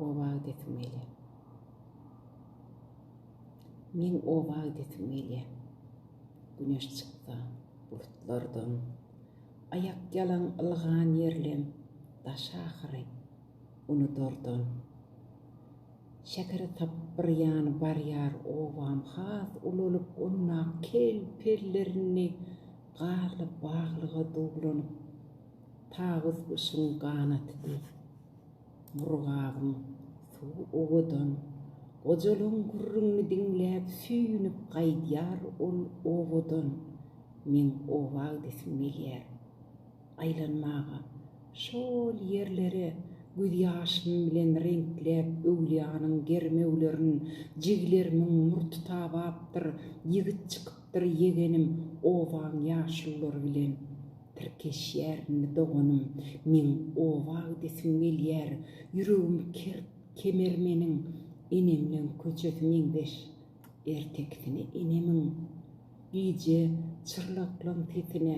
obag detmeli. Men obag detmeli. Güneş çıktı bulutlardan. Ayak yalan ılgan yerlem daşa ahırı unudordun. Şekeri tapır yan bar yar ovam haz ululup unna kel perlerini garlı bağlığa doğulanıp tağız ışın qanatıdı. Murgağım su oğudan Ocalın gurrunu dinlep süyünüp qaydiyar ol oğudan. Men obag desmeliyer. Aylanmağa şol yerleri göz yaşım bilen renklep öwliyanın germewlerin jiglerimin murtu tabaptır yigit çıkıptır yegenim ovaň yaşyllar bilen tirkeşýärni doganım men obag desmeliyer ýüregim kemermeniň enemlen köçetimiň beş ertekini enemin iýje çyrlaklan tetine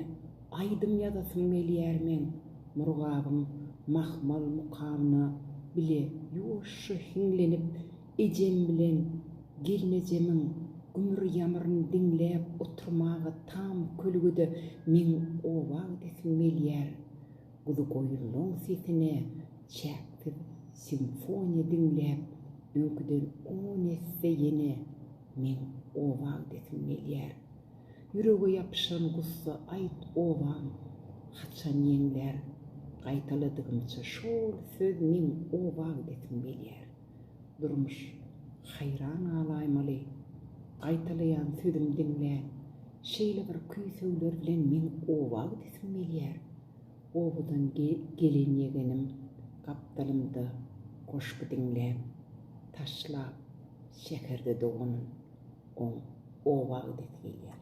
aydym ýazasym meliyermen murgabym mahmal mukamna bile ýoşy hinglenip ejem bilen gelnejemiň gümür ýamryny dinläp oturmagy tam kölgüde men obag desmeliyer gudu goýulnyň sesine çäkti simfoniýa dinläp öňküden on etse ýene men obag desmeliyer ýürege ýapyşan gussa aýt owaň haçan ýeňler gaýtaladygymça şol söz men obag desmeliyer durmuş hayran alaýmaly gaýtalaýan sözüm dinlän şeýle bir küýsegler bilen men obag desmeliyer owadan gelen ýegenim gapdalymda goşgy dinläp taşlap şeherde doğunun obag desmeliyer.